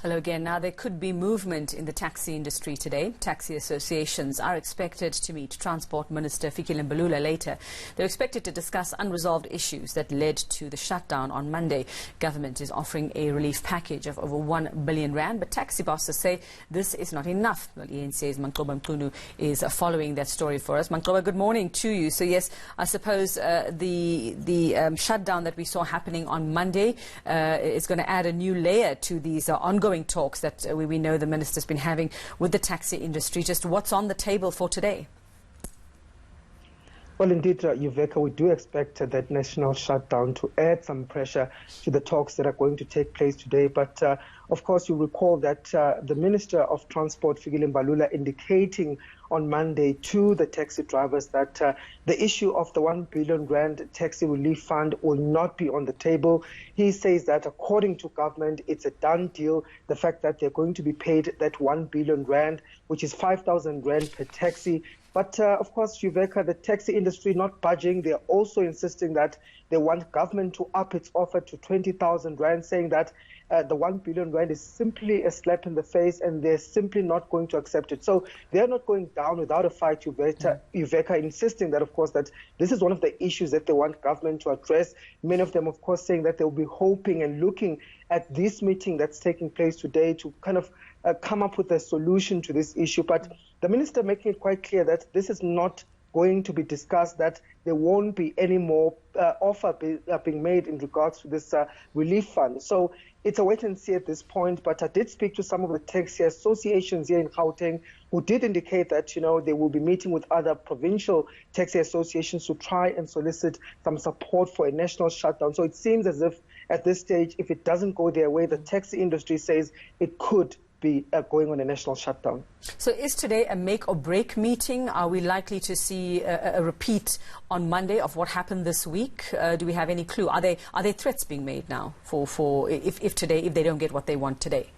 Hello again. Now, there could be movement in the taxi industry today. Taxi associations are expected to meet Transport Minister Fikile Mbalula later. They're expected to discuss unresolved issues that led to the shutdown on Monday. Government is offering a relief package of over 1 billion rand, but taxi bosses say this is not enough. Well, ENC's Manqoba Mqunu is following that story for us. Manqoba, good morning to you. So yes, I suppose the shutdown that we saw happening on Monday is going to add a new layer to these ongoing talks that we know the minister's been having with the taxi industry. Just what's on the table for today? Well, indeed, Yuveka, we do expect that national shutdown to add some pressure to the talks that are going to take place today. But, of course, you recall that the Minister of Transport, Fikile Mbalula, indicating on Monday to the taxi drivers that the issue of the 1 billion rand taxi relief fund will not be on the table. He says that according to government, it's a done deal. The fact that they're going to be paid that 1 billion rand, which is 5,000 rand per taxi. But, of course, Yuveka, the taxi industry not budging. They're also insisting that they want government to up its offer to 20,000 rand, saying that the 1 billion rand is simply a slap in the face and they're simply not going to accept it. So they're not going down without a fight, Yuveka, insisting that, of course, that this is one of the issues that they want government to address. Many of them, of course, saying that they'll be hoping and looking at this meeting that's taking place today to kind of come up with a solution to this issue. But the minister making it quite clear that this is not going to be discussed, that there won't be any more offer being made in regards to this relief fund. So it's a wait and see at this point. But I did speak to some of the taxi associations here in Gauteng who did indicate that, they will be meeting with other provincial taxi associations to try and solicit some support for a national shutdown. So it seems as if at this stage, if it doesn't go their way, the taxi industry says it could be going on a national shutdown. So is today a make or break meeting? Are we likely to see a repeat on Monday of what happened this week? Do we have any clue? Are there threats being made now for if they don't get what they want today?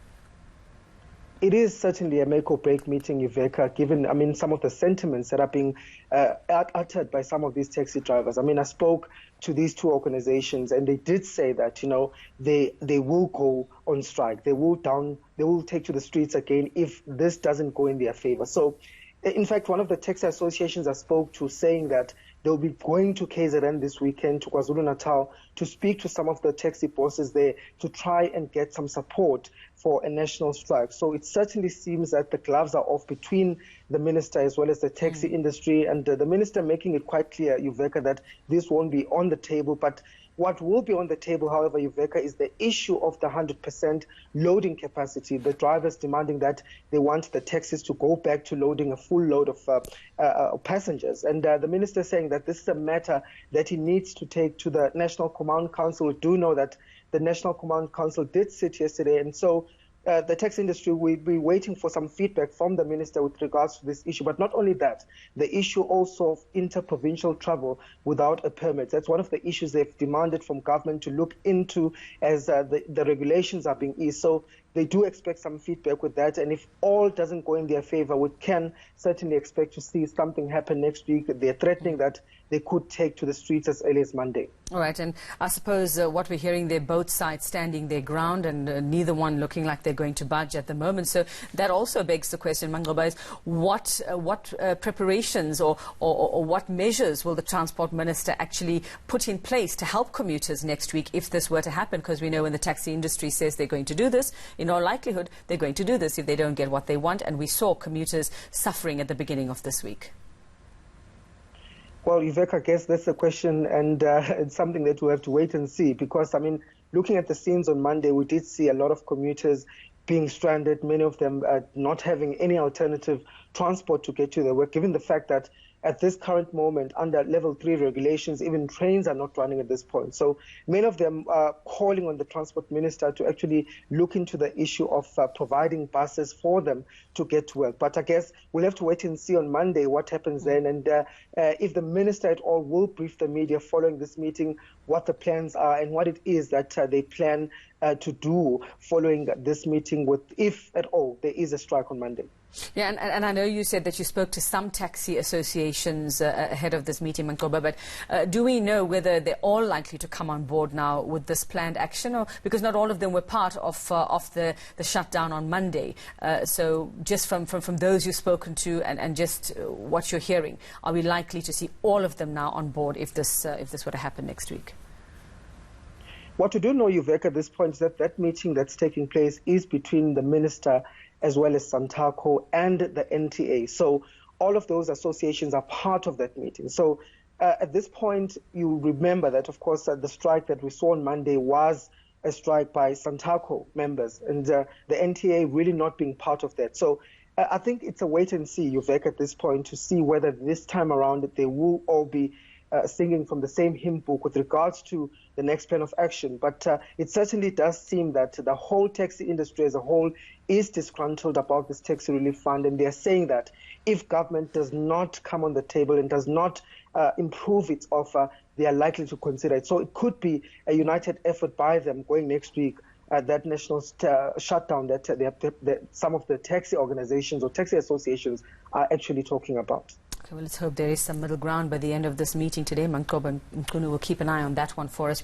It is certainly a make or break meeting, Yuveka, given, some of the sentiments that are being uttered by some of these taxi drivers. I spoke to these two organizations and they did say that, they will go on strike. They will take to the streets again if this doesn't go in their favor. So, in fact, one of the taxi associations I spoke to saying that they'll be going to KZN this weekend, to KwaZulu-Natal, to speak to some of the taxi bosses there to try and get some support for a national strike. So it certainly seems that the gloves are off between the minister as well as the taxi industry, and the minister making it quite clear, Yuveka, that this won't be on the table. But what will be on the table, however, Yuveka, is the issue of the 100% loading capacity. The drivers demanding that they want the taxis to go back to loading a full load of passengers. And the minister saying that this is a matter that he needs to take to the National Command Council. We do know that the National Command Council did sit yesterday, and so the taxi industry will be waiting for some feedback from the minister with regards to this issue. But not only that, the issue also of inter-provincial travel without a permit. That's one of the issues they've demanded from government to look into as the regulations are being eased. So they do expect some feedback with that. And if all doesn't go in their favor, we can certainly expect to see something happen next week. They're threatening that they could take to the streets as early as Monday. All right. And I suppose what we're hearing, they're both sides standing their ground and neither one looking like they're going to budge at the moment. So that also begs the question, Manqoba, is what preparations or what measures will the Transport Minister actually put in place to help commuters next week if this were to happen? Because we know when the taxi industry says they're going to do this, in all likelihood, they're going to do this if they don't get what they want. And we saw commuters suffering at the beginning of this week. Well, Yuveka, I guess that's the question, and it's something that we'll have to wait and see, because, looking at the scenes on Monday, we did see a lot of commuters being stranded, many of them not having any alternative transport to get to their work, given the fact that at this current moment, under level 3 regulations, even trains are not running at this point. So many of them are calling on the transport minister to actually look into the issue of providing buses for them to get to work. But I guess we'll have to wait and see on Monday what happens then. And if the minister at all will brief the media following this meeting, what the plans are and what it is that they plan to do following this meeting, with, if at all, there is a strike on Monday. Yeah, and I know you said that you spoke to some taxi associations ahead of this meeting, Mankoba, but do we know whether they're all likely to come on board now with this planned action? Or, because not all of them were part of the shutdown on Monday. So just from those you've spoken to and just what you're hearing, are we likely to see all of them now on board if this were to happen next week? What we do know, Yuvek, at this point is that meeting that's taking place is between the minister as well as Santaco and the NTA. So all of those associations are part of that meeting. So at this point, you remember that, of course, the strike that we saw on Monday was a strike by Santaco members, and the NTA really not being part of that. So I think it's a wait and see, Yuvek, at this point, to see whether this time around they will all be singing from the same hymn book with regards to the next plan of action. But it certainly does seem that the whole taxi industry as a whole is disgruntled about this taxi relief fund, and they are saying that if government does not come on the table and does not improve its offer, they are likely to consider it. So it could be a united effort by them going next week, that national shutdown that some of the taxi organizations or taxi associations are actually talking about. Okay, well, let's hope there is some middle ground by the end of this meeting today. Mankoba Mkunu will keep an eye on that one for us.